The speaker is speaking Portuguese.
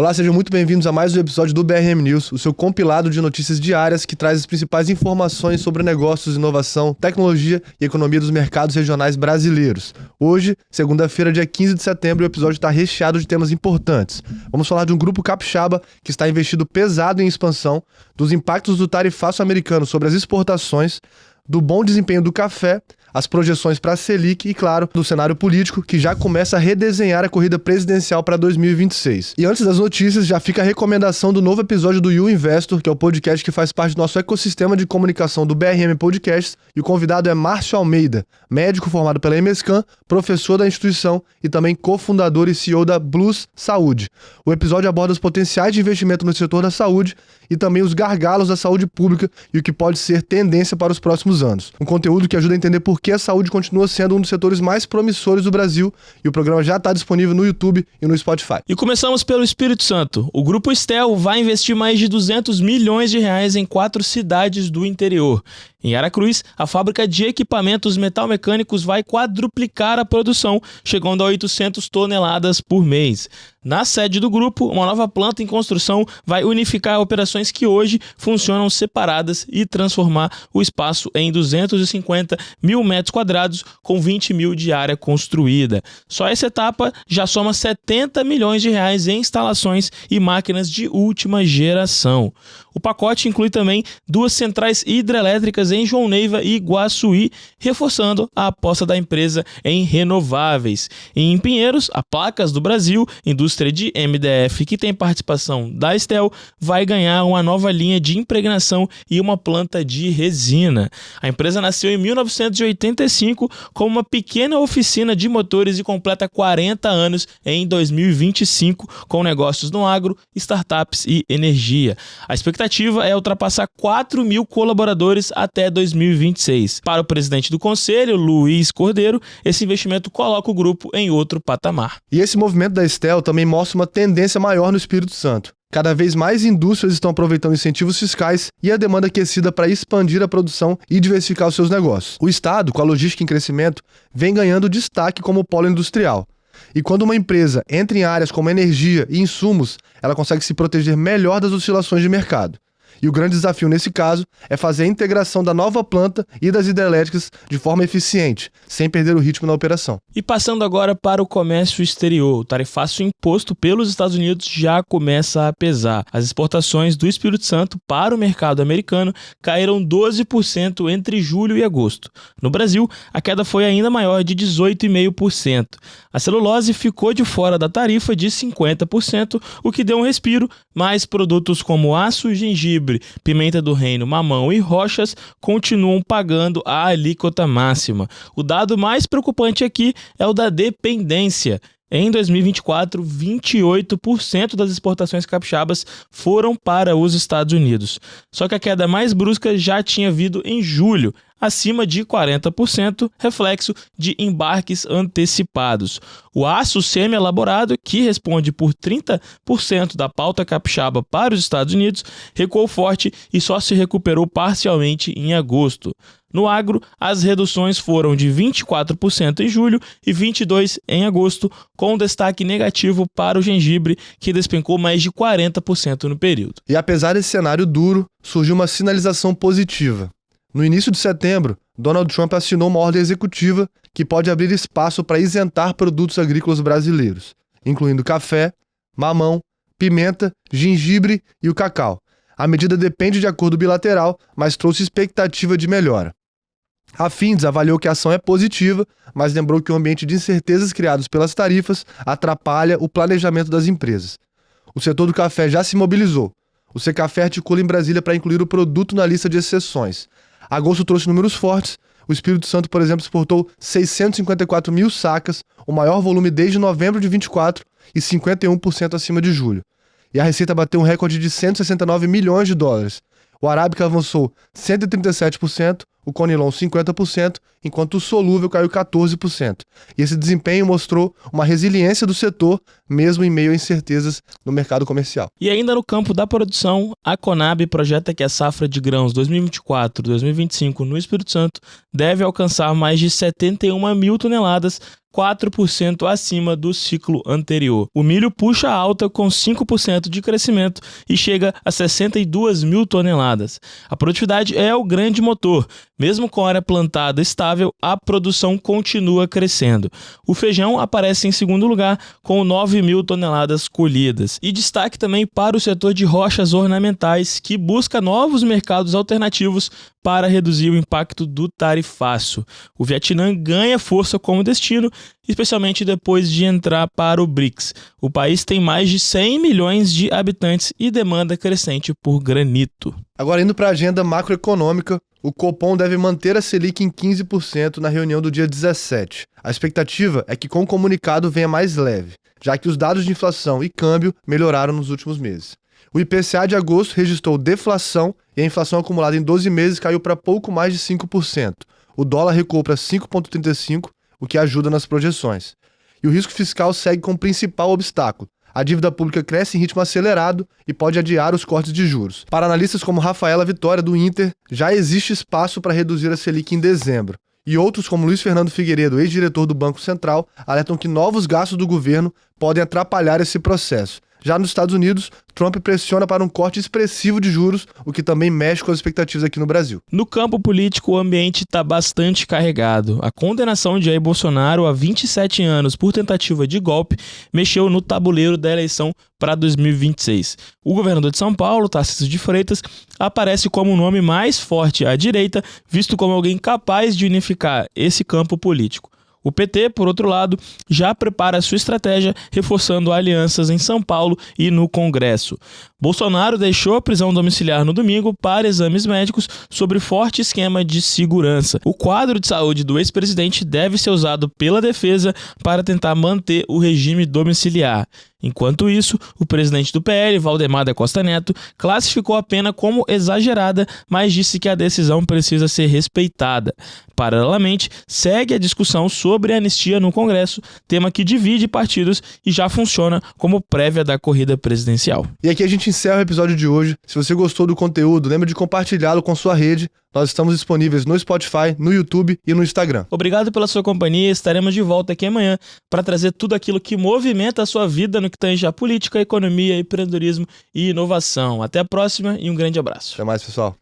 Olá, sejam muito bem-vindos a mais um episódio do BRM News, o seu compilado de notícias diárias que traz as principais informações sobre negócios, inovação, tecnologia e economia dos mercados regionais brasileiros. Hoje, segunda-feira, dia 15 de setembro, o episódio está recheado de temas importantes. Vamos falar de um grupo capixaba que está investido pesado em expansão, dos impactos do tarifaço americano sobre as exportações, do bom desempenho do café, as projeções para a Selic e, claro, do cenário político que já começa a redesenhar a corrida presidencial para 2026. E antes das notícias, já fica a recomendação do novo episódio do You Investor, que é o podcast que faz parte do nosso ecossistema de comunicação do BRM Podcasts, e o convidado é Márcio Almeida, médico formado pela MScan, professor da instituição e também cofundador e CEO da Blues Saúde. O episódio aborda os potenciais de investimento no setor da saúde e também os gargalos da saúde pública e o que pode ser tendência para os próximos anos. Um conteúdo que ajuda a entender por que a saúde continua sendo um dos setores mais promissores do Brasil, e o programa já está disponível no YouTube e no Spotify. E começamos pelo Espírito Santo. O Grupo Stel vai investir mais de 200 milhões de reais em 4 cidades do interior. Em Aracruz, a fábrica de equipamentos metalmecânicos vai quadruplicar a produção, chegando a 800 toneladas por mês. Na sede do grupo, uma nova planta em construção vai unificar operações que hoje funcionam separadas e transformar o espaço em 250 mil metros quadrados com 20 mil de área construída. Só essa etapa já soma 70 milhões de reais em instalações e máquinas de última geração. O pacote inclui também 2 centrais hidrelétricas em João Neiva e Iguaçuí, reforçando a aposta da empresa em renováveis. E em Pinheiros, a Placas do Brasil, indústria de MDF que tem participação da Stel, vai ganhar uma nova linha de impregnação e uma planta de resina. A empresa nasceu em 1985 como uma pequena oficina de motores e completa 40 anos em 2025 com negócios no agro, startups e energia. A expectativa é ultrapassar 4 mil colaboradores até 2026. Para o presidente do conselho, Luiz Cordeiro, esse investimento coloca o grupo em outro patamar. E esse movimento da Stel também mostra uma tendência maior no Espírito Santo. Cada vez mais indústrias estão aproveitando incentivos fiscais e a demanda aquecida para expandir a produção e diversificar os seus negócios. O Estado, com a logística em crescimento, vem ganhando destaque como polo industrial. E quando uma empresa entra em áreas como energia e insumos, ela consegue se proteger melhor das oscilações de mercado. E o grande desafio nesse caso é fazer a integração da nova planta e das hidrelétricas de forma eficiente, sem perder o ritmo na operação. E passando agora para o comércio exterior, o tarifaço imposto pelos Estados Unidos já começa a pesar. As exportações do Espírito Santo para o mercado americano caíram 12% entre julho e agosto. No Brasil, a queda foi ainda maior, de 18,5%. A celulose ficou de fora da tarifa de 50%, o que deu um respiro, mas produtos como aço, gengibre, pimenta do reino, mamão e rochas continuam pagando a alíquota máxima. O dado mais preocupante aqui é o da dependência. Em 2024, 28% das exportações capixabas foram para os Estados Unidos. Só que a queda mais brusca já tinha vindo em julho, acima de 40%, reflexo de embarques antecipados. O aço semi-elaborado, que responde por 30% da pauta capixaba para os Estados Unidos, recuou forte e só se recuperou parcialmente em agosto. No agro, as reduções foram de 24% em julho e 22% em agosto, com destaque negativo para o gengibre, que despencou mais de 40% no período. E apesar desse cenário duro, surgiu uma sinalização positiva. No início de setembro, Donald Trump assinou uma ordem executiva que pode abrir espaço para isentar produtos agrícolas brasileiros, incluindo café, mamão, pimenta, gengibre e o cacau. A medida depende de acordo bilateral, mas trouxe expectativa de melhora. A Findus avaliou que a ação é positiva, mas lembrou que o ambiente de incertezas criados pelas tarifas atrapalha o planejamento das empresas. O setor do café já se mobilizou. O Secafé articula em Brasília para incluir o produto na lista de exceções. Agosto trouxe números fortes. O Espírito Santo, por exemplo, exportou 654 mil sacas, o maior volume desde novembro de 24 e 51% acima de julho. E a receita bateu um recorde de 169 milhões de dólares. O arábica avançou 137%, o conilon 50%, enquanto o solúvel caiu 14%. E esse desempenho mostrou uma resiliência do setor, mesmo em meio a incertezas no mercado comercial. E ainda no campo da produção, a Conab projeta que a safra de grãos 2024-2025 no Espírito Santo deve alcançar mais de 71 mil toneladas, 4% acima do ciclo anterior. O milho puxa a alta com 5% de crescimento e chega a 62 mil toneladas. A produtividade é o grande motor. Mesmo com a área plantada estável, a produção continua crescendo. O feijão aparece em segundo lugar, com 9 mil toneladas colhidas. E destaque também para o setor de rochas ornamentais, que busca novos mercados alternativos para reduzir o impacto do tarifaço. O Vietnã ganha força como destino, especialmente depois de entrar para o BRICS. O país tem mais de 100 milhões de habitantes e demanda crescente por granito. Agora, indo para a agenda macroeconômica, o Copom deve manter a Selic em 15% na reunião do dia 17. A expectativa é que com o comunicado venha mais leve, já que os dados de inflação e câmbio melhoraram nos últimos meses. O IPCA de agosto registrou deflação e a inflação acumulada em 12 meses caiu para pouco mais de 5%. O dólar recuou para 5,35%, o que ajuda nas projeções. E o risco fiscal segue como principal obstáculo. A dívida pública cresce em ritmo acelerado e pode adiar os cortes de juros. Para analistas como Rafaela Vitória, do Inter, já existe espaço para reduzir a Selic em dezembro. E outros, como Luiz Fernando Figueiredo, ex-diretor do Banco Central, alertam que novos gastos do governo podem atrapalhar esse processo. Já nos Estados Unidos, Trump pressiona para um corte expressivo de juros, o que também mexe com as expectativas aqui no Brasil. No campo político, o ambiente está bastante carregado. A condenação de Jair Bolsonaro a 27 anos por tentativa de golpe mexeu no tabuleiro da eleição para 2026. O governador de São Paulo, Tarcísio de Freitas, aparece como o nome mais forte à direita, visto como alguém capaz de unificar esse campo político. O PT, por outro lado, já prepara sua estratégia, reforçando alianças em São Paulo e no Congresso. Bolsonaro deixou a prisão domiciliar no domingo para exames médicos sob forte esquema de segurança. O quadro de saúde do ex-presidente deve ser usado pela defesa para tentar manter o regime domiciliar. Enquanto isso, o presidente do PL, Valdemar da Costa Neto, classificou a pena como exagerada, mas disse que a decisão precisa ser respeitada. Paralelamente, segue a discussão sobre a anistia no Congresso, tema que divide partidos e já funciona como prévia da corrida presidencial. E aqui a gente encerra o episódio de hoje. Se você gostou do conteúdo, lembre de compartilhá-lo com sua rede. Nós estamos disponíveis no Spotify, no YouTube e no Instagram. Obrigado pela sua companhia. Estaremos de volta aqui amanhã para trazer tudo aquilo que movimenta a sua vida no que tange a política, a economia, empreendedorismo e inovação. Até a próxima e um grande abraço. Até mais, pessoal.